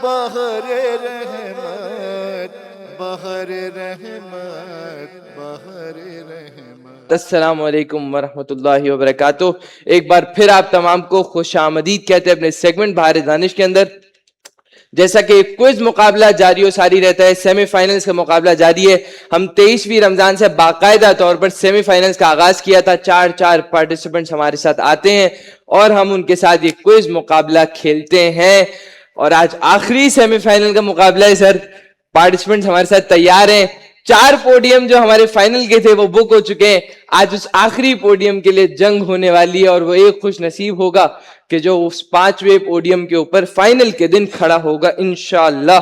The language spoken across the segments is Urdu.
بہر رحمت بہر رحمت بہر رحمت. السلام علیکم ورحمۃ اللہ وبرکاتہ. ایک بار پھر آپ تمام کو خوش آمدید کہتے ہیں اپنے سیگمنٹ بہار دانش کے اندر. جیسا کہ کوئز مقابلہ جاری و ساری رہتا ہے, سیمی فائنلز کا مقابلہ جاری ہے. ہم 23ویں رمضان سے باقاعدہ طور پر سیمی فائنلز کا آغاز کیا تھا. 4 پارٹیسپنٹس ہمارے ساتھ آتے ہیں اور ہم ان کے ساتھ یہ کوئز مقابلہ کھیلتے ہیں. اور آج آخری سیمی فائنل کا مقابلہ ہے سر. پارٹیسپنٹس ہمارے ساتھ تیار ہیں. 4 پوڈیم جو ہمارے فائنل کے تھے وہ بک ہو چکے ہیں. آج اس آخری پوڈیم کے لیے جنگ ہونے والی ہے اور وہ ایک خوش نصیب ہوگا کہ جو اس 5ویں پوڈیم کے اوپر فائنل کے دن کھڑا ہوگا انشاءاللہ.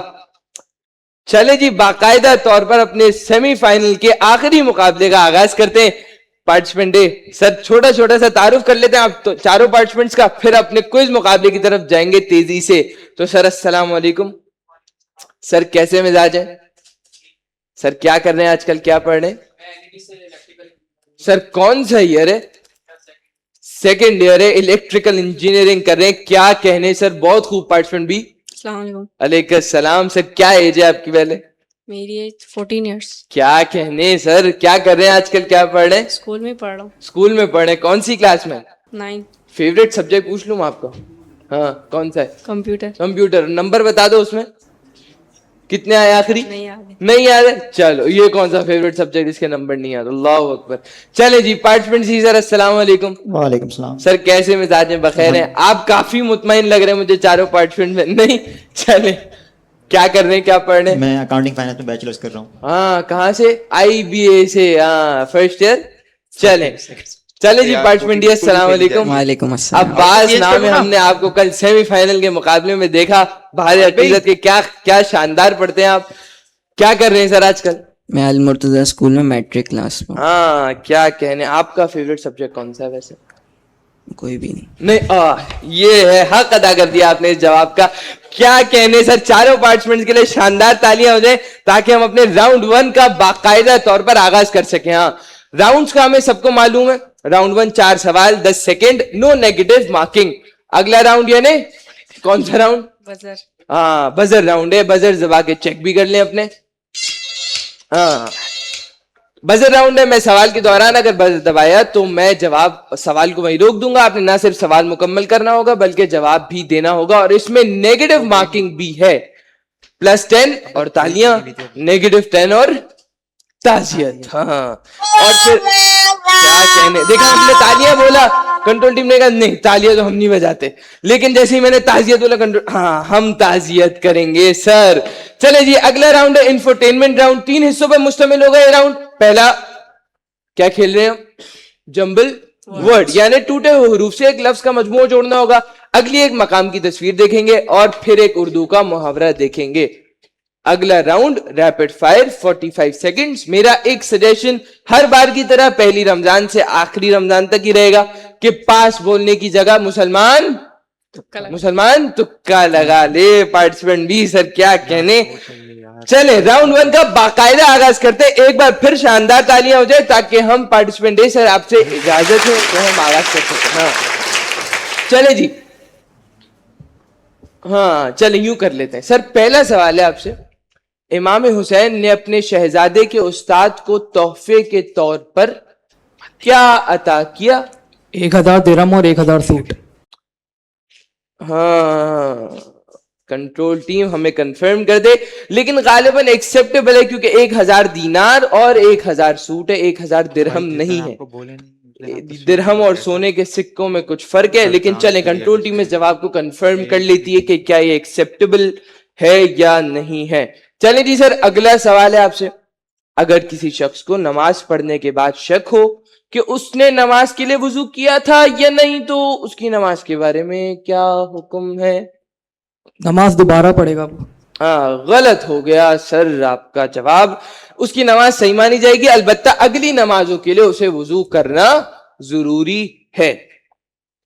چلے جی, باقاعدہ طور پر اپنے سیمی فائنل کے آخری مقابلے کا آغاز کرتے ہیں. پارٹیسپنٹ ڈے سر چھوٹا سا تعارف کر لیتے ہیں آپ چاروں پارٹیسپنٹس کا, پھر اپنے کوئز مقابلے کی طرف جائیں گے تیزی سے. تو سر السلام علیکم. سر کیسے مزاج ہے؟ سر کیا کر رہے ہیں آج کل, کیا پڑھ رہے ہیں؟ سر کون سا ایئر ہے؟ سیکنڈ ایئر ہے, الیکٹریکل انجینئرنگ کر رہے ہیں. کیا کہنے سر, بہت خوب. پارٹیسپنٹ بھی السلام علیکم. علیکم السلام. سر کیا ایج ہے آپ کی پہلے؟ میری ایج 14 ایئرس. کیا کہنے سر, کیا کر رہے ہیں آج کل, کیا پڑھ رہے ہیں؟ اسکول میں پڑھ رہا ہوں. اسکول میں پڑھ رہے ہیں, کون سی کلاس میں؟ 9. فیوریٹ سبجیکٹ پوچھ لوں آپ کو؟ ہاں کون سا ہے؟ کمپیوٹر. کمپیوٹر. نمبر بتا دو اس میں کتنے آئے آخری؟ نہیں یاد ہے. چلو یہ کون سا فیوریٹ سبجیکٹ اس کے نمبر نہیں آتے؟ اللہ اکبر. چلے جی پارٹیسپنٹ جی سر السلام علیکم. وعلیکم السلام. سر کیسے مزاج ہیں, بخیر ہیں؟ آپ کافی مطمئن لگ رہے ہیں مجھے چاروں پارٹیسپنٹ میں. نہیں چلے, کیا کر رہے ہیں, کیا پڑھ رہے ہیں؟ میں اکاؤنٹنگ فائنانس میں بیچلرز کر رہا ہوں. ہاں کہاں سے؟ آئی بی اے سے. ہاں فرسٹ ایئر. چلے جی پارٹیسپنٹ جی السلام علیکم. وعلیکم السلام. عباس نام ہے, ہم نے آپ کو کل سیمی فائنل کے مقابلے میں دیکھا. بہار عقیدت کے کیا شاندار پڑھتے ہیں آپ. کیا کر رہے ہیں سر آج کل؟ میں المرتضی اسکول میں میٹرک کلاس میں. ہاں کیا کہنے. آپ کا فیوریٹ سبجیکٹ کون سا ہے ویسے؟ کوئی بھی نہیں. نہیں یہ ہے, حق ادا کر دیا آپ نے اس جواب کا. کیا کہنے سر, چاروں پارٹیسپنٹس کے لیے شاندار تالیاں ہو جائیں تاکہ ہم اپنے راؤنڈ 1 کا باقاعدہ طور پر آغاز کر سکیں. ہاں راؤنڈز کا ہمیں سب کو معلوم ہے. راؤنڈ 1 4 سوال 10 سیکنڈ, نو نیگیٹو مارکنگ. اگلا راؤنڈ یعنی کون سا راؤنڈ؟ بزر. ہاں بزر راؤنڈ ہے. بزر دبا کے چیک بھی کر لیں اپنے. ہاں بزر راؤنڈ ہے. میں سوال کے دوران اگر بزر دبایا تو میں جواب سوال کو وہیں روک دوں گا. آپ نے نہ صرف سوال مکمل کرنا ہوگا بلکہ جواب بھی دینا ہوگا, اور اس میں نیگیٹو مارکنگ بھی ہے. +10 اور تالیاں, -10 اور تعزیت. ہاں اور پھر کیا کہنے, دیکھا ہم نے تالیاں بولا, کنٹرول ٹیم نے کہا نہیں تالیاں تو ہم نہیں بجاتے, لیکن جیسے ہی میں نے تعزیت بولا کنٹرول, ہاں ہم تعزیت کریں گے سر. چلے جی اگلا راؤنڈ ہے انفوٹینمنٹ راؤنڈ. 3 حصوں پہ مشتمل ہوگا یہ راؤنڈ. پہلا کیا کھیل رہے ہیں, جمبل ورڈ, یعنی ٹوٹے ہوئے حروف سے ایک لفظ کا مجموعہ جوڑنا ہوگا. اگلی ایک مقام کی تصویر دیکھیں گے اور پھر ایک اردو کا محاورہ دیکھیں گے. اگلا راؤنڈ ریپڈ فائر 45 سیکنڈز. میرا ایک سجیشن ہر بار کی طرح پہلی رمضان سے آخری رمضان تک ہی رہے گا کہ پاس بولنے کی جگہ مسلمان تکا لگا لے. پارٹیسپنٹ بھی سر کیا کہنے. چلے راؤنڈ 1 کا باقاعدہ آغاز کرتے. ایک بار پھر شاندار تالیاں ہو جائے تاکہ ہم پارٹیسپنٹ سر آپ سے اجازت ہے تو ہم آغاز کر سکتے. ہاں چلے جی, ہاں چلے یوں کر لیتے ہیں سر. پہلا سوال ہے آپ سے. امام حسین نے اپنے شہزادے کے استاد کو تحفے کے طور پر کیا عطا کیا؟ 1000 درہم اور 1000 سوٹ. ہاں کنٹرول ٹیم ہمیں کنفرم کر دے, لیکن غالباً ایکسیپٹیبل ہے کیونکہ 1000 دینار اور 1000 سوٹ ہے, 1000 درہم نہیں ہے. درہم اور سونے کے سکوں میں کچھ فرق ہے, لیکن چلیں کنٹرول ٹیم اس جواب کو کنفرم کر لیتی ہے کہ کیا یہ ایکسیپٹیبل ہے یا نہیں ہے. چلیں جی سر اگلا سوال ہے آپ سے. اگر کسی شخص کو نماز پڑھنے کے بعد شک ہو کہ اس نے نماز کے لیے وضو کیا تھا یا نہیں تو اس کی نماز کے بارے میں کیا حکم ہے؟ نماز دوبارہ پڑھے گا. ہاں غلط ہو گیا سر آپ کا جواب. اس کی نماز صحیح مانی جائے گی, البتہ اگلی نمازوں کے لیے اسے وضو کرنا ضروری ہے.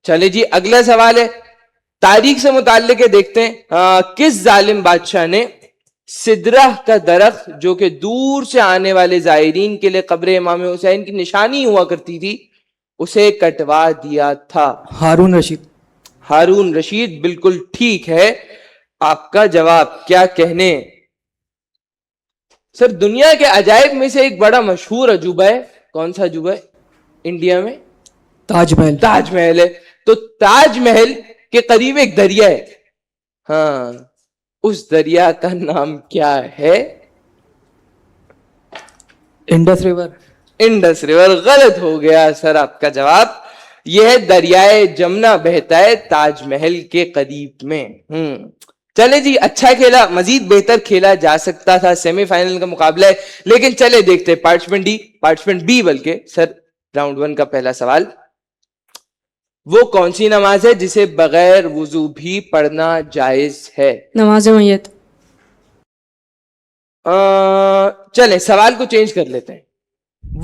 چلے جی اگلا سوال ہے تاریخ سے متعلق ہے, دیکھتے ہیں کس ظالم بادشاہ نے سدرہ کا درخت جو کہ دور سے آنے والے زائرین کے لیے قبر امام حسین کی نشانی ہوا کرتی تھی اسے کٹوا دیا تھا؟ ہارون رشید. ہارون رشید بالکل ٹھیک ہے. آپ کا جواب کیا کہنے. سر دنیا کے عجائب میں سے ایک بڑا مشہور عجوبہ ہے. کون سا عجوبہ ہے انڈیا میں؟ تاج محل. تاج محل ہے. تو تاج محل کے قریب ایک دریا ہے. ہاں اس دریا کا نام کیا ہے؟ Indus river. Indus river. غلط ہو گیا سر آپ کا جواب. یہ ہے دریائے جمنا بہتا ہے تاج محل کے قریب میں. چلے جی اچھا کھیلا, مزید بہتر کھیلا جا سکتا تھا. سیمی فائنل کا مقابلہ ہے, لیکن چلے دیکھتے پارٹیسپینٹ بی بلکہ سر راؤنڈ 1 کا پہلا سوال. وہ کون سی نماز ہے جسے بغیر وضو بھی پڑھنا جائز ہے؟ نماز میت. چلیں سوال کو چینج کر لیتے ہیں.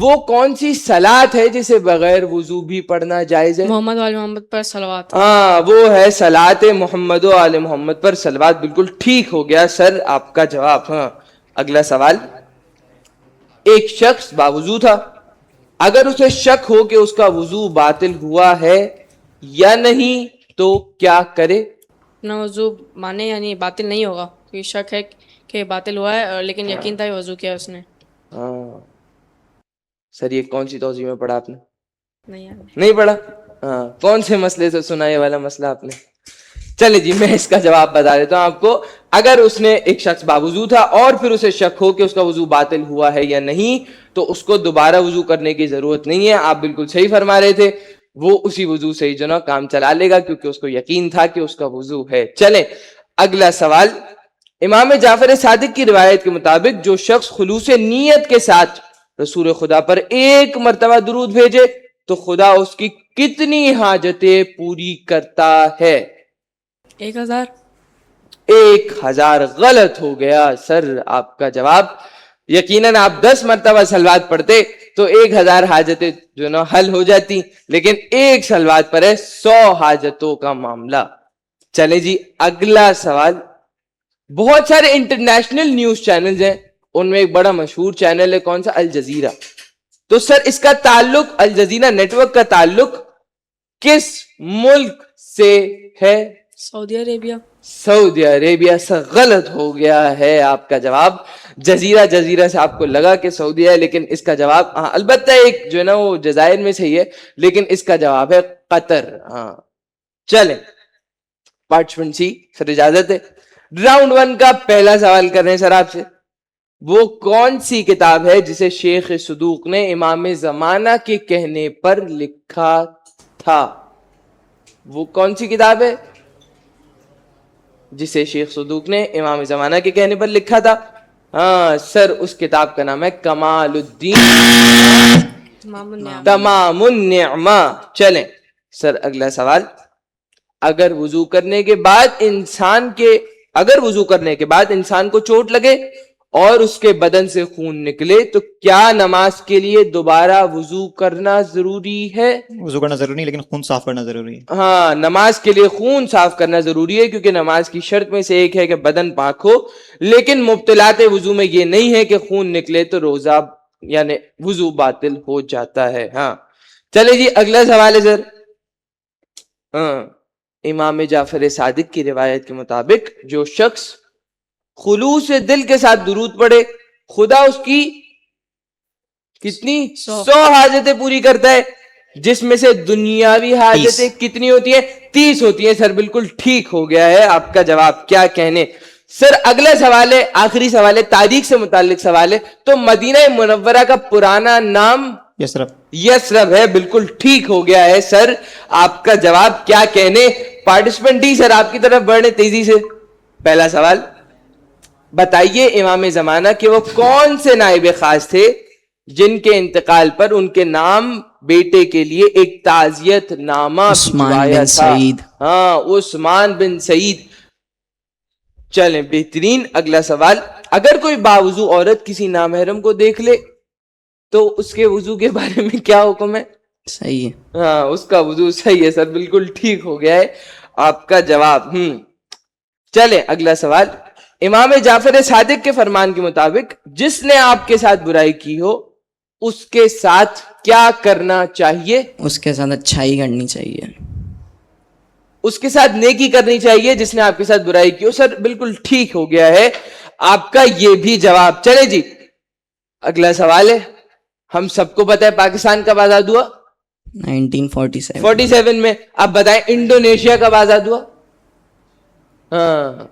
وہ کون سی صلاۃ ہے جسے بغیر وضو بھی پڑھنا جائز ہے؟ محمد وآل محمد پر صلوات. ہاں وہ ہے صلاۃ محمد و آل محمد پر صلوات. بالکل ٹھیک ہو گیا سر آپ کا جواب. ہاں اگلا سوال. ایک شخص باوضو تھا, اگر اسے شک ہو کہ اس کا وضو باطل ہوا ہے یا نہیں تو کیا کرے؟ اپنا وضو مانے یعنی باطل نہیں ہوگا, کوئی شک ہے کہ باطل ہوا ہے لیکن یقین تھا وضو کیا اس نے. ہاں سر یہ کون سی توضیح میں پڑھا آپ نے؟ نہیں نہیں پڑھا. ہاں کون سے مسئلے سے سنا یہ والا مسئلہ آپ نے؟ چلے جی میں اس کا جواب بتا دیتا ہوں آپ کو. اگر اس نے ایک شخص باوضو تھا اور پھر اسے شک ہو کہ اس کا وضو باطل ہوا ہے یا نہیں تو اس کو دوبارہ وضو کرنے کی ضرورت نہیں ہے. آپ بالکل صحیح فرما رہے تھے, وہ اسی وضو سے ہی جو نا کام چلا لے گا کیونکہ اس کو یقین تھا کہ اس کا وضو ہے. چلیں اگلا سوال. امام جعفر صادق کی روایت کے مطابق جو شخص خلوص نیت کے ساتھ رسول خدا پر ایک مرتبہ درود بھیجے تو خدا اس کی کتنی حاجتیں پوری کرتا ہے؟ 1000. 1000 غلط ہو گیا سر آپ کا جواب. یقیناً آپ 10 مرتبہ صلوات پڑھتے تو 1000 حاجتیں جو نا حل ہو جاتی, لیکن ایک صلوات پر ہے 100 حاجتوں کا معاملہ. چلے جی اگلا سوال. بہت سارے انٹرنیشنل نیوز چینلز ہیں, ان میں ایک بڑا مشہور چینل ہے کون سا؟ الجزیرہ. تو سر اس کا تعلق, الجزیرہ نیٹ ورک کا تعلق کس ملک سے ہے؟ سعودی عربیہ. سعودی عربیہ. سے غلط ہو گیا ہے آپ کا جواب. جزیرہ سے آپ کو لگا کہ سعودی ہے, لیکن اس کا جواب البتہ ایک جو ہے نا وہ جزائر میں سے ہی ہے, لیکن اس کا جواب ہے قطر. ہاں چلیں پارٹیسپینٹ سی سر اجازت ہے. راؤنڈ 1 کا پہلا سوال کر رہے ہیں سر آپ سے. وہ کون سی کتاب ہے جسے شیخ صدوق نے امام زمانہ کے کہنے پر لکھا تھا؟ وہ کون سی کتاب ہے جسے شیخ صدوق نے امام زمانہ کے کہنے پر لکھا تھا؟ ہاں سر اس کتاب کا نام ہے کمال الدین تمام النعمہ. چلیں سر اگلا سوال. اگر وضو کرنے کے بعد انسان کو چوٹ لگے اور اس کے بدن سے خون نکلے تو کیا نماز کے لیے دوبارہ وضو کرنا ضروری ہے؟ وضو کرنا ضروری نہیں, لیکن خون صاف کرنا ضروری ہے. ہاں نماز کے لیے خون صاف کرنا ضروری ہے, کیونکہ نماز کی شرط میں سے ایک ہے کہ بدن پاک ہو, لیکن مبطلات وضو میں یہ نہیں ہے کہ خون نکلے تو روزہ یعنی وضو باطل ہو جاتا ہے. ہاں چلے جی اگلا سوال ہے سر. ہاں امام جعفر صادق کی روایت کے مطابق جو شخص خلوص دل کے ساتھ درود پڑھے خدا اس کی کتنی 100 حاجتیں پوری کرتا ہے, جس میں سے دنیاوی حاجتیں کتنی ہوتی ہیں؟ 30 ہوتی ہیں. سر بالکل ٹھیک ہو گیا ہے آپ کا جواب. کیا کہنے سر. اگلا سوال ہے, آخری سوال ہے, تاریخ سے متعلق سوال ہے. تو مدینہ منورہ کا پرانا نام یثرب ہے. بالکل ٹھیک ہو گیا ہے سر آپ کا جواب. کیا کہنے پارٹیسپینٹ ڈی سر آپ کی طرف بڑھنے تیزی سے. پہلا سوال بتائیے امام زمانہ کے وہ کون سے نائب خاص تھے جن کے انتقال پر ان کے نام بیٹے کے لیے ایک تعزیت نامہ عثمان بن سعید. ہاں عثمان بن سعید. چلیں بہترین. اگلا سوال. اگر کوئی باوضو عورت کسی نامحرم کو دیکھ لے تو اس کے وضو کے بارے میں کیا حکم ہے؟ صحیح ہے. ہاں اس کا وضو صحیح ہے سر. بالکل ٹھیک ہو گیا ہے آپ کا جواب. چلیں اگلا سوال. امام جعفر صادق کے فرمان کے مطابق جس نے آپ کے ساتھ برائی کی ہو اس کے ساتھ کیا کرنا چاہیے؟ اس کے ساتھ اچھائی کرنی چاہیے. اس کے ساتھ نیکی کرنی چاہیے جس نے آپ کے ساتھ برائی کی ہو. سر بالکل ٹھیک ہو گیا ہے آپ کا یہ بھی جواب. چلے جی اگلا سوال ہے. ہم سب کو پتا ہے پاکستان کب آزاد ہوا؟ 1947. 47 میں. اب بتائیں انڈونیشیا کب آزاد ہوا؟ ہاں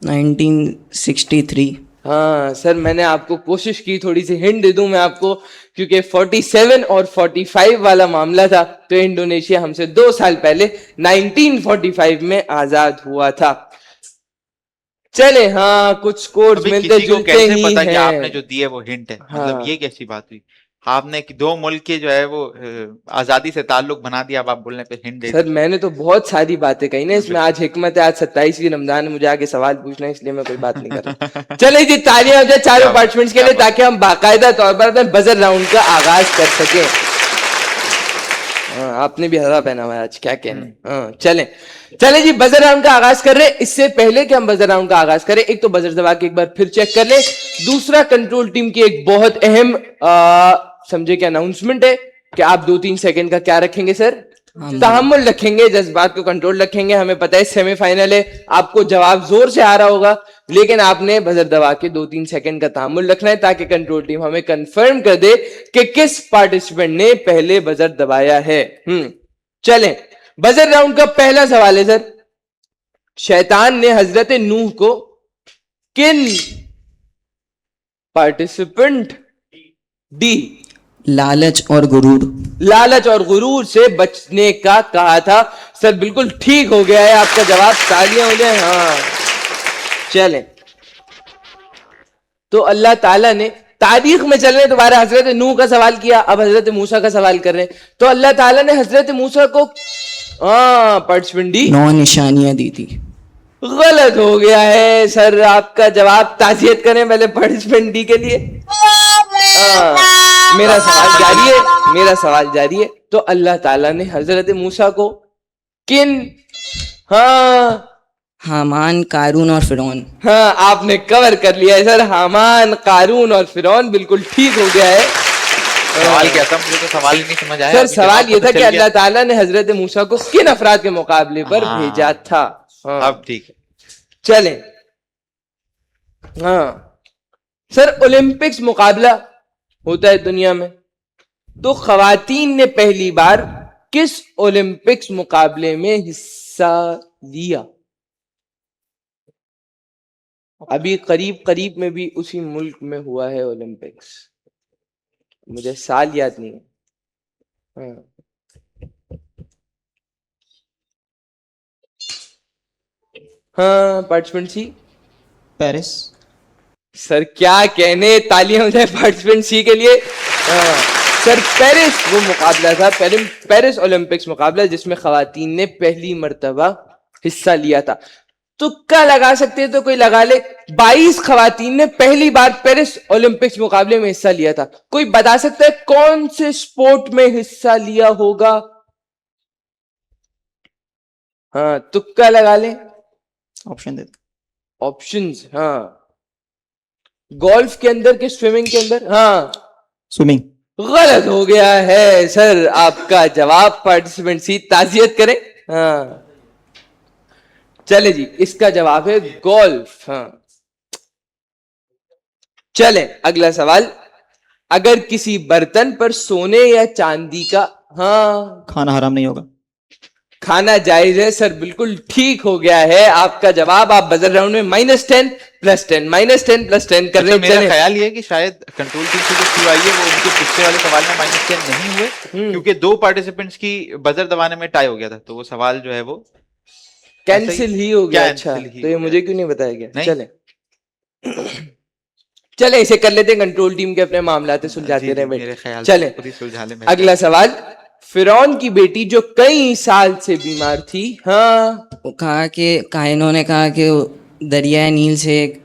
1963. ہاں سر میں نے آپ کو کوشش کی تھوڑی سی ہنٹ دے دوں میں آپ کو, کیونکہ 47 اور 45 والا معاملہ تھا تو انڈونیشیا ہم سے 2 سال پہلے 1945 میں آزاد ہوا تھا. چلے ہاں کچھ سکورز ملتے کسی کو جلتے کیسے ہی پتا کہ آپ نے ہیں. جو دیے وہ ہنٹ ہے؟ ہاں. مطلب یہ کیسی بات ہوئی؟ آپ نے 2 ملک کے جو ہے وہ آزادی سے تعلق بنا دیا, اب آپ بولنے پہ ہنٹ دے سر میں نے تو بہت ساری باتیں کہی نا اس میں. آج حکمت ہے, آج 27ویں رمضان ہے, مجھے آگے سوال پوچھنا ہے اس لیے میں کوئی بات نہیں کر رہا. چلے جی تالیاں ہو جائے چاروں پارٹیسپینٹس کے لیے تاکہ ہم باقاعدہ طور پر اپنے بزر راؤنڈ کا آغاز کر سکیں. آپ نے بھی ہرا پہنا ہوا ہے آج, کیا کہنا. ہاں چلیں جی بزر راؤنڈ کا آغاز کر رہے. اس سے پہلے کہ ہم بزر راؤنڈ کا آغاز کریں ایک تو بزر دبا کے ایک بار پھر چیک کر لیں. دوسرا کنٹرول ٹیم کی ایک بہت اہم سمجھے کہ اناؤنسمنٹ ہے کہ آپ 2-3 سیکنڈ کا کیا رکھیں گے سر؟ تحمل رکھیں گے, جذبات کو کنٹرول رکھیں گے. ہمیں پتہ ہے سیمی فائنل ہے, آپ کو جواب زور سے آ رہا ہوگا لیکن آپ نے بزر دبا کے 2-3 سیکنڈ کا تحمل رکھنا ہے تاکہ کنٹرول ٹیم ہمیں کنفرم کر دے کہ کس پارٹیسپینٹ نے پہلے بزر دبایا ہے. چلیں بزر راؤنڈ کا پہلا سوال ہے سر. شیطان نے حضرت نوح کو کن پارٹیسپینٹ ڈی لالچ اور غرور. لالچ اور غرور سے بچنے کا کہا تھا؟ سر بالکل ٹھیک ہو گیا ہے آپ کا جواب, تالیاں ہو جائیں. ہاں چلیں تو اللہ تعالیٰ نے تاریخ میں چل رہے دوبارہ حضرت نوح کا سوال کیا, اب حضرت موسیٰ کا سوال کر رہے ہیں. تو اللہ تعالیٰ نے حضرت موسیٰ کو پارٹیسپینٹ ڈی 9 نشانیاں دی تھی. غلط ہو گیا ہے سر آپ کا جواب. تعزیت کریں پہلے پارٹیسپینٹ ڈی کے لیے. میرا سوال جاری ہے. تو اللہ تعالیٰ نے حضرت موسیٰ کو کن حامان, قارون اور فرعون. ہاں آپ نے کور کر لیا ہے سر. حامان, قارون اور فرعون بالکل ٹھیک ہو گیا ہے. سوال کیا تھا؟ مجھے تو سوال ہی نہیں سمجھ آیا. سر سوال یہ تھا کہ اللہ تعالیٰ نے حضرت موسیٰ کو کن افراد کے مقابلے پر بھیجا تھا. اب ٹھیک ہے. چلیں سر اولمپکس مقابلہ ہوتا ہے دنیا میں, تو خواتین نے پہلی بار کس اولمپکس مقابلے میں حصہ لیا؟ ابھی قریب میں بھی اسی ملک میں ہوا ہے اولمپکس, مجھے سال یاد نہیں ہے. ہاں پارٹیسپینٹ سی پیرس. سر کیا کہنے, تالیاں ہو جائے پارٹیسپینٹ سی کے لیے. سر پیرس وہ مقابلہ تھا, پیرس اولمپکس مقابلہ جس میں خواتین نے پہلی مرتبہ حصہ لیا تھا. تکا لگا سکتے تو کوئی لگا لے. 22 خواتین نے پہلی بار پیرس اولمپکس مقابلے میں حصہ لیا تھا. کوئی بتا سکتا ہے کون سے سپورٹ میں حصہ لیا ہوگا؟ ہاں تکا لگا لیں. آپشن دے. آپشنز گولف کے اندر کہ سوئمنگ کے اندر؟ سوئمنگ. غلط ہو گیا ہے سر آپ کا جواب. پارٹیسپینٹ سی تعزیت کریں. چلے جی اس کا جواب ہے گولف. چلیں اگلا سوال. اگر کسی برتن پر سونے یا چاندی کا کھانا حرام نہیں ہوگا. کھانا جائز ہے. سر بالکل ٹھیک ہو گیا ہے آپ کا جواب. آپ بزر راؤنڈ میں -10 + 10 -10 + 10 کر رہے ہیں. میرا خیال یہ ہے کہ شاید کنٹرول ٹیم سے جو کیو آئی ہے وہ ان کے پچھلے والے سوال میں -10 نہیں ہوئے, کیونکہ 2 پارٹیسپینٹس کی بزر دبانے میں ٹائی ہو گیا تھا, تو وہ سوال جو ہے وہ کینسل ہی ہو گیا. اچھا تو یہ مجھے کیوں نہیں بتایا گیا؟ چلیں اسے کر لیتے ہیں, کنٹرول ٹیم کے اپنے معاملات سلجھاتے رہے. چلیں اگلا سوال. فرعون کی بیٹی جو کئی سال سے بیمار تھی, وہ کہا کہ کاہنوں نے کہا کہ دریائے نیل سے ایک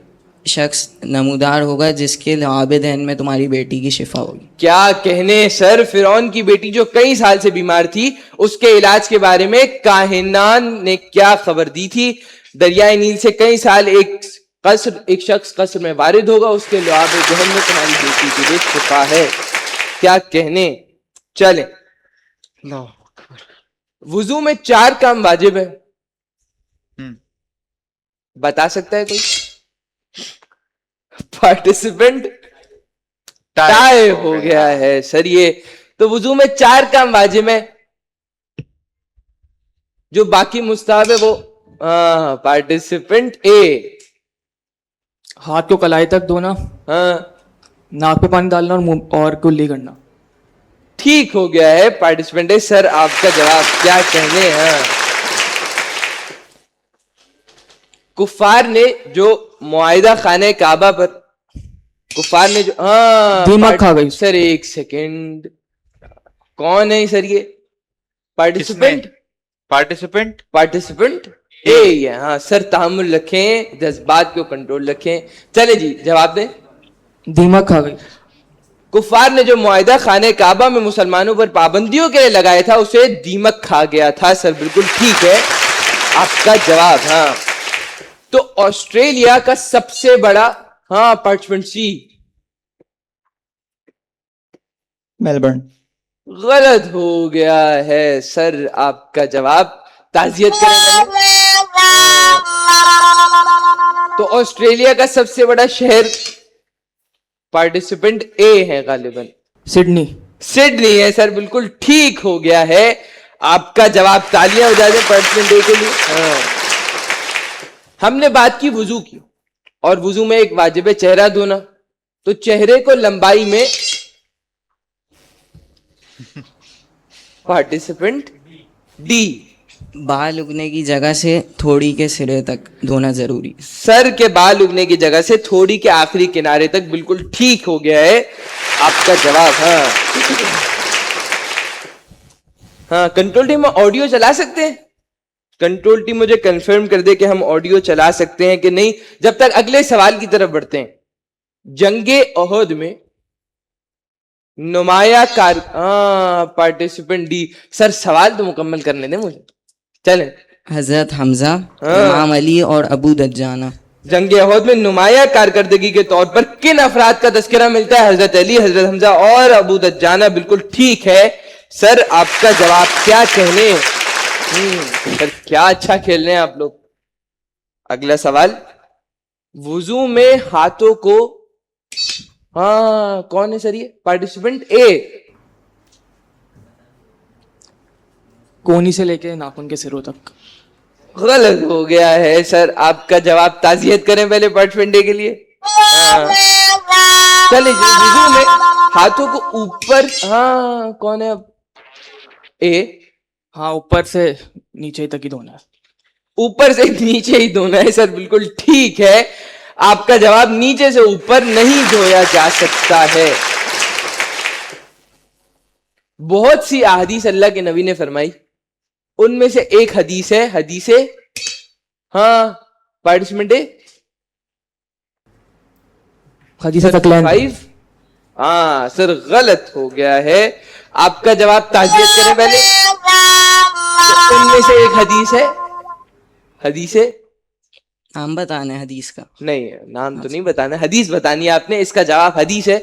شخص نمودار ہوگا جس کے لعاب دہن میں تمہاری بیٹی کی شفا ہوگی. کیا کہنے سر. فرعون کی بیٹی جو کئی سال سے بیمار تھی اس کے علاج کے بارے میں کاہنان نے کیا خبر دی تھی؟ دریائے نیل سے کئی سال ایک شخص قصر میں وارد ہوگا, اس کے لعاب دہن میں تمہاری بیٹی کے لیے شفا ہے. کیا کہنے. چلیں وضو میں 4 کام واجب ہے, بتا سکتا ہے کوئی؟ پارٹیسپینٹ ٹائی ہو گیا ہے سر. یہ تو وضو میں 4 کام واجب ہے, جو باقی مستحب ہے وہ پارٹیسپینٹ اے. ہاتھ کو کلائی تک دھونا, ہاں ناک پہ پانی ڈالنا اور منہ اور کلی کرنا. ٹھیک ہو گیا ہے پارٹیسپینٹ اے. سر آپ کا جواب کیا کہنے ہیں؟ کفار نے جو معاہدہ خانہ کعبہ پر کفار نے جو دیمک کھا گئی. سر ایک سیکنڈ, کون ہے سر یہ پارٹیسپینٹ؟ پارٹیسپینٹ اے ہے. ہاں سر تحمل رکھیں, جذبات کو کنٹرول رکھیں. چلے جی جواب دیں. دیمک کھا گئی. کفار نے جو معاہدہ خانہ کعبہ میں مسلمانوں پر پابندیوں کے لیے لگایا تھا اسے دیمک کھا گیا تھا. سر بالکل ٹھیک ہے آپ کا جواب. ہاں تو آسٹریلیا کا سب سے بڑا پارٹیسپینٹ سی میلبرن. غلط ہو گیا ہے سر آپ کا جواب. تعزیت کریں. تو آسٹریلیا کا سب سے بڑا شہر پارٹیسپینٹ اے ہے غالباً. سڈنی. سڈنی ہے سر, بالکل ٹھیک ہو گیا ہے آپ کا جواب. تالیاں بجا دیں پارٹیسپینٹ اے کے لیے. ہم نے بات کی وضو کی, اور وضو میں ایک واجب ہے چہرہ دھونا. تو چہرے کو لمبائی میں پارٹیسپینٹ ڈی. بال اگنے کی جگہ سے تھوڑی کے سرے تک دھونا ضروری. سر کے بال اگنے کی جگہ سے تھوڑی کے آخری کنارے تک, بالکل ٹھیک ہو گیا ہے آپ کا جواب. ہاں کنٹرول ٹیم آڈیو چلا سکتے ہیں؟ کنٹرول ٹیم مجھے کنفرم کر دے کہ ہم آڈیو چلا سکتے ہیں کہ نہیں, جب تک اگلے سوال کی طرف بڑھتے ہیں. جنگ احد میں نمایاں پارٹیسپینٹ ڈی. سر سوال تو مکمل کرنے دیں مجھے. چلیں. حضرت حمزہ, امام علی اور ابو دجانہ. جنگ احد میں نمایاں کارکردگی کے طور پر کن افراد کا تذکرہ ملتا ہے؟ حضرت علی, حضرت حمزہ اور ابو دجانہ. بالکل ٹھیک ہے سر آپ کا جواب کیا کہنے. سر کیا اچھا کھیل رہے ہیں آپ لوگ. اگلا سوال. وضو میں ہاتھوں کو کون ہے سر یہ پارٹیسپینٹ اے؟ کونی سے لے کے ناخن کے سروں تک. غلط ہو گیا ہے سر آپ کا جواب. تعزیت کریں پہلے پارٹیسپینٹ اے کے لیے. چلے جی وضو میں ہاتھوں کو اوپر کون ہے اب؟ اے. ہاں اوپر سے نیچے تک ہی دھونا ہے. اوپر سے نیچے ہی دھونا ہے. سر بالکل ٹھیک ہے آپ کا جواب. نیچے سے اوپر نہیں دھویا جا سکتا ہے. بہت سی احادیث اللہ کے نبی نے فرمائی, ان میں سے ایک حدیث ہے حدیث پارٹیسپینٹ اے حدیث ثقلین. 5. سر غلط ہو گیا ہے آپ کا جواب. تعزیت کریں پہلے. ان میں سے ایک حدیث ہے حدیث نام بتانا ہے حدیث کا. نہیں, نام تو نہیں بتانا, حدیث بتانی ہے آپ نے. اس کا جواب حدیث ہے.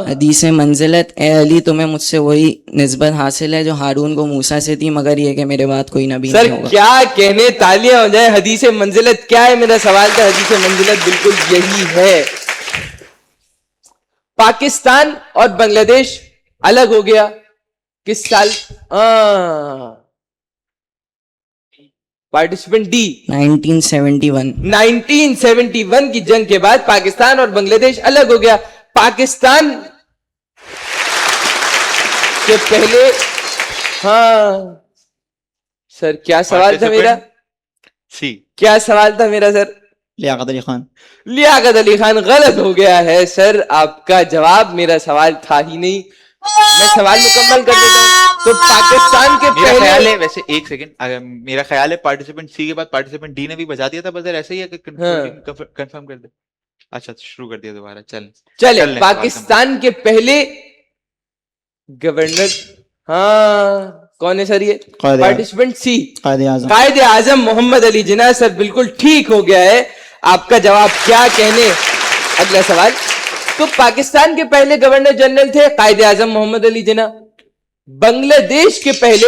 حدیث منزلت, اے علی تمہیں مجھ سے وہی نسبت حاصل ہے جو ہارون کو موسیٰ سے تھی, مگر یہ کہ میرے بعد کوئی نبی سر نہیں ہوگا. کیا کہنے, تالیاں ہو جائے. حدیث منزلت کیا ہے؟ میرا سوال تھا. حدیث منزلت بالکل یہی ہے. پاکستان اور بنگلہ دیش الگ ہو گیا کس سال؟ Participant D 1971. 1971 کی جنگ کے بعد پاکستان اور بنگلہ دیش الگ ہو گیا. پاکستان کے پہلے سر کیا سوال تھا میرا؟ کیا سوال تھا میرا سر؟ لیاقت علی خان. لیاقت علی خان. غلط ہو گیا ہے سر آپ کا جواب. میرا سوال تھا ہی نہیں. میں سوال مکمل کر دیتا ہوں. تو پاکستان کے میرا خیال پہلے ہے, ویسے ایک سیکنڈ, میرا خیال ہے پارٹیسپینٹ سی کے بعد پارٹیسپینٹ ڈی نے بھی بجا دیا تھا بزر. ایسا ہی ہے کہ کنفرم کر دے. اچھا شروع کر دیا دوبارہ. چلے. پاکستان کے پہلے گورنر کون ہے سر یہ؟ پارٹیسپینٹ سی قائد اعظم محمد علی جناح. سر بالکل ٹھیک ہو گیا ہے آپ کا جواب. کیا کہنے. اگلا سوال. تو پاکستان کے پہلے گورنر جنرل تھے قائد اعظم محمد علی جناح. بنگلہ دیش کے پہلے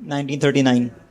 1939.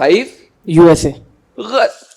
5. USA.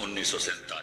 1947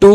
2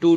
2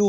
2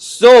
100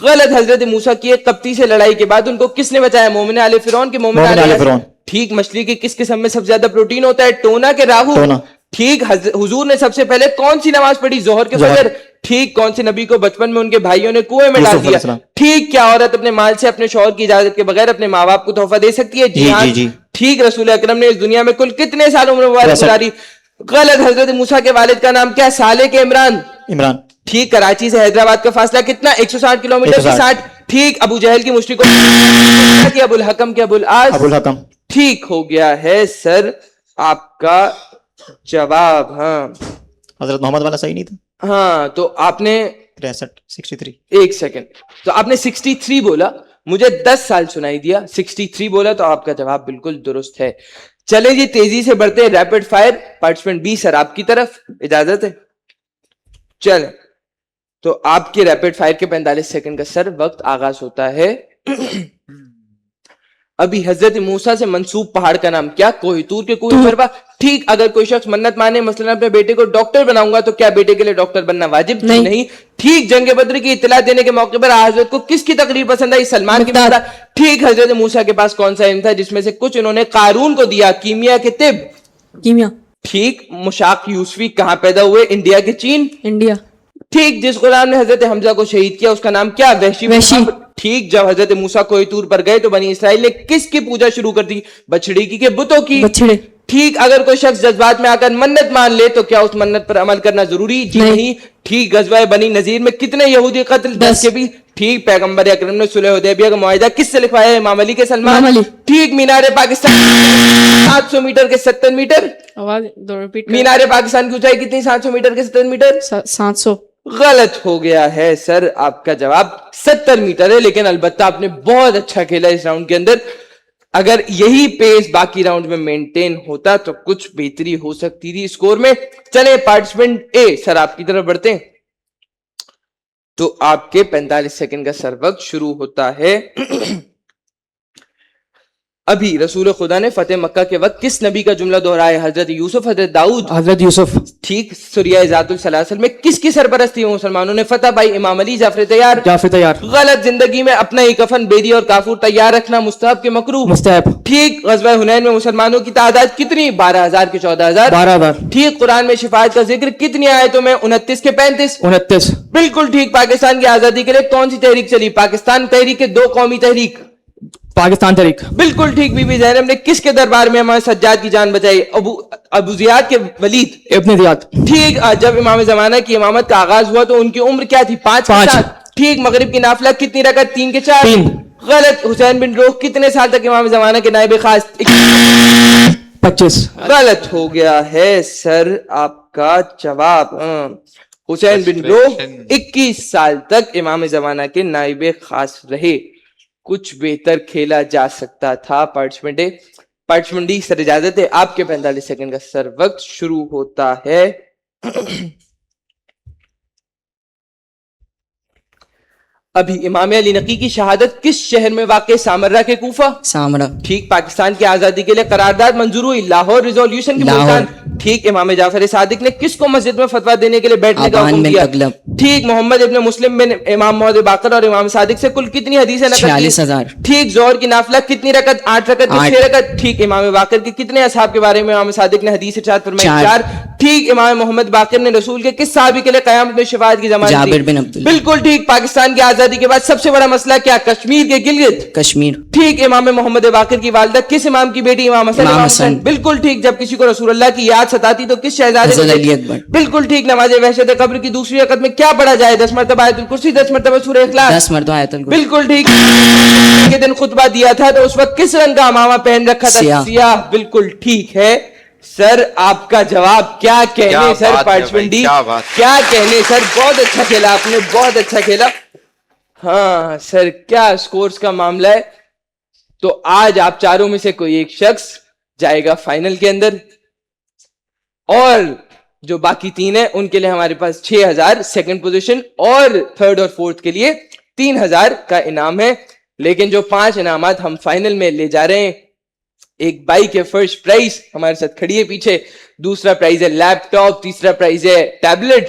غلط. حضرت موسیٰ کی ایک قبطی سے لڑائی کے بعد ان کو کس نے بچایا؟ مومن آل فرعون کے مومن آل فرعون. ٹھیک. مچھلی کی کس قسم میں سب سے زیادہ پروٹین ہوتا ہے؟ ٹونا کے راہو؟ ٹونا. ٹھیک. حضور نے سب سے پہلے کون سی نماز پڑھی؟ ظہر کے فجر. ٹھیک. کون سے نبی کو بچپن میں ان کے بھائیوں نے کنویں میں ڈال دیا؟ ٹھیک. کیا عورت اپنے مال سے اپنے شوہر کی اجازت کے بغیر اپنے ماں باپ کو تحفہ دے سکتی ہے؟ جی ہاں. ٹھیک. رسول اکرم نے اس دنیا میں کل کتنے سال عمر مبارک گزاری؟ غلط. حضرت موسیٰ کے والد کا نام کیا؟ صالح کے عمران. ٹھیک. کراچی سے حیدرآباد کا فاصلہ کتنا؟ 160 کلومیٹر کی 60. ٹھیک. ابو جہل کی مشرکوں کی ابو الحکم کے ابو العاص. ٹھیک ہو گیا ہے سر آپ کا جواب. ہاں حضرت محمد والا صحیح نہیں تھا. ہاں تو آپ نے 63. ایک سیکنڈ. تو آپ نے 63 بولا, مجھے 10 سال سنائی دیا. 63 بولا تو آپ کا جواب بالکل درست ہے. چلے جی تیزی سے بڑھتے ہیں. ریپڈ فائر پارٹیسپینٹ بی سر آپ کی طرف اجازت ہے؟ چلیں تو آپ کے ریپڈ فائر کے 45 سیکنڈ کا سر وقت آغاز ہوتا ہے. ابھی حضرت موسیٰ سے منسوب پہاڑ کا نام کیا؟ کوہ طور کے کوہ پروا. ٹھیک. اگر کوئی شخص منت مانے مثلا اپنے بیٹے کو ڈاکٹر بناؤں گا تو کیا بیٹے کے لیے ڈاکٹر بننا واجب؟ نہیں. ٹھیک. جنگ بدر کی اطلاع دینے کے موقع پر حضرت کو کس کی تقریر پسند آئی؟ سلمان کی. ٹھیک. حضرت موسیٰ کے پاس کون سا علم تھا جس میں سے کچھ انہوں نے قارون کو دیا؟ کیمیا کے طب. کیمیا. ٹھیک. مشاق یوسفی کہاں پیدا ہوئے؟ انڈیا کے چین. انڈیا. ٹھیک. جس غلام نے حضرت حمزہ کو شہید کیا اس کا نام کیا؟ وحشی. ٹھیک. جب حضرت موسیٰ کوہ طور پر گئے تو بنی اسرائیل نے کس کی پوجا شروع کر دی؟ بچڑی کی کہ بتوں کی؟ بچڑے. ٹھیک. اگر کوئی شخص جذبات میں آ کر منت مان لے تو کیا اس منت پر عمل کرنا ضروری؟ جی نہیں. ٹھیک. غزوہ بنی نذیر میں کتنے یہودی قتل؟ 10 کے بھی. ٹھیک. پیغمبر اکرم نے صلح حدیبیہ کا معاہدہ کس سے لکھوایا؟ امام علی کے سلمان. ٹھیک. مینار پاکستان 700 میٹر کے 70 میٹر. آواز دو ریپیٹ. مینار پاکستان کی اونچائی کتنی؟ 700 میٹر کے 70 میٹر. 700. غلط ہو گیا ہے سر آپ کا جواب 70 میٹر ہے. لیکن البتہ آپ نے بہت اچھا کھیلا اس راؤنڈ کے اندر. اگر یہی پیس باقی راؤنڈ میں مینٹین ہوتا تو کچھ بہتری ہو سکتی تھی اسکور میں. چلے پارٹیسپینٹ اے سر آپ کی طرف بڑھتے ہیں. تو آپ کے 45 سیکنڈ کا سر وقت شروع ہوتا ہے. ابھی رسول خدا نے فتح مکہ کے وقت کس نبی کا جملہ دہرایا؟ حضرت یوسف, حضرت داؤد. حضرت یوسف. ٹھیک. سوریہ ذات السلاسل میں کس کی سرپرستی میں مسلمانوں نے فتح پائی؟ امام علی. جعفر تیار. جعفر تیار. غلط. زندگی میں اپنا ہی کفن, بیری اور کافور تیار رکھنا مستحب کے مکروہ؟ مستحب. ٹھیک. غزوہ حنین میں مسلمانوں کی تعداد کتنی؟ 12,000 کے 14,000. 12,000. ٹھیک. قرآن میں شفاعت کا ذکر کتنی آیتوں میں؟ 29 کے 35. 29. بالکل ٹھیک. پاکستان کی آزادی کے لیے کون سی تحریک چلی؟ پاکستان تحریک کے 2 قومی تحریک. پاکستان تحریک. بالکل ٹھیک. بی بی زینب نے کس کے دربار میں امام سجاد کی جان بچائی؟ ابو زیاد کے ولید. ابن زیاد. ٹھیک. جب امام زمانہ کی امامت کا آغاز ہوا تو ان کی عمر کیا تھی؟ 5. ٹھیک. مغرب کی نافلہ کتنی رکعت؟ 3 کے 4. 3. غلط. حسین بن روح کتنے سال تک امام زمانہ کے نائب خاص؟ 25. غلط ہو گیا ہے سر آپ کا جواب. حسین بن روح 21 سال تک امام زمانہ کے نائب خاص رہے. کچھ بہتر کھیلا جا سکتا تھا. پارٹیسپینٹ ڈی سر اجازت ہے آپ کے 45 سیکنڈ کا سر وقت شروع ہوتا ہے. ابھی امام علی نقی کی شہادت کس شہر میں واقع؟ سامرہ کے کوفہ. سامرا. ٹھیک. پاکستان کی آزادی کے لیے قرارداد منظور ہوئی؟ لاہور ریزولوشن کی ملتان. ٹھیک. امام جعفر صادق نے کس کو مسجد میں فتویٰ دینے کے لیے بیٹھنے کا حکم دیا؟ ٹھیک. محمد ابن مسلم بن امام محمد باقر اور امام صادق سے کل کتنی حدیثیں نقل کی؟ 46,000. ٹھیک. ظہر کی نافلہ کتنی رکعت؟ 8 رکعت کے 6 رکعت. ٹھیک. امام باقر کے کتنے اصحاب کے بارے میں امام صادق نے حدیث ارشاد فرمائی؟ 4. ٹھیک. امام محمد باقر نے رسول کے کس صحابی کے لیے قیامت میں شفاعت کی ضمانت دی؟ جابر بن عبداللہ. بالکل ٹھیک. پاکستان کی آزادی کے بعد سب سے بڑا مسئلہ کیا؟ کشمیر کے گلگت. کشمیر. ٹھیک. امام محمد باقر کی والدہ کس امام کی بیٹی؟ امام حسن. بالکل ٹھیک. جب کسی کو رسول اللہ کی یاد ستاتی تو کس شہزادے کو؟ علی اکبر. بالکل ٹھیک. نماز وحشت قبر کی دوسری رکعت میں کیا پڑھا جائے؟ 10 مرتبہ آیت الکرسی, 10 مرتبہ سورہ اخلاص. 10 مرتبہ آیت الکرسی. بالکل ٹھیک. کے دن خطبہ دیا تھا تو اس وقت کس رنگ کا امامہ پہن رکھا تھا؟ سیاہ. بالکل ٹھیک ہے سر آپ کا جواب. کیا کہنے سر پارٹیسپینٹ ڈی, کیا کہنے سر. بہت اچھا کھیلا آپ نے, بہت اچھا کھیلا. ہاں سر کیا اسکورز کا معاملہ ہے. تو آج آپ چاروں میں سے کوئی ایک شخص جائے گا فائنل کے اندر, اور جو باقی 3 ہیں ان کے لیے ہمارے پاس 6,000 سیکنڈ پوزیشن اور 3rd اور 4th کے لیے 3,000 کا انعام ہے. لیکن جو 5 انعامات ہم فائنل میں لے جا رہے ہیں, ایک بائک ہے فرسٹ پرائز ہمارے ساتھ کھڑی ہے پیچھے, دوسرا پرائز ہے لیپ ٹاپ, تیسرا پرائز ہے ٹیبلٹ,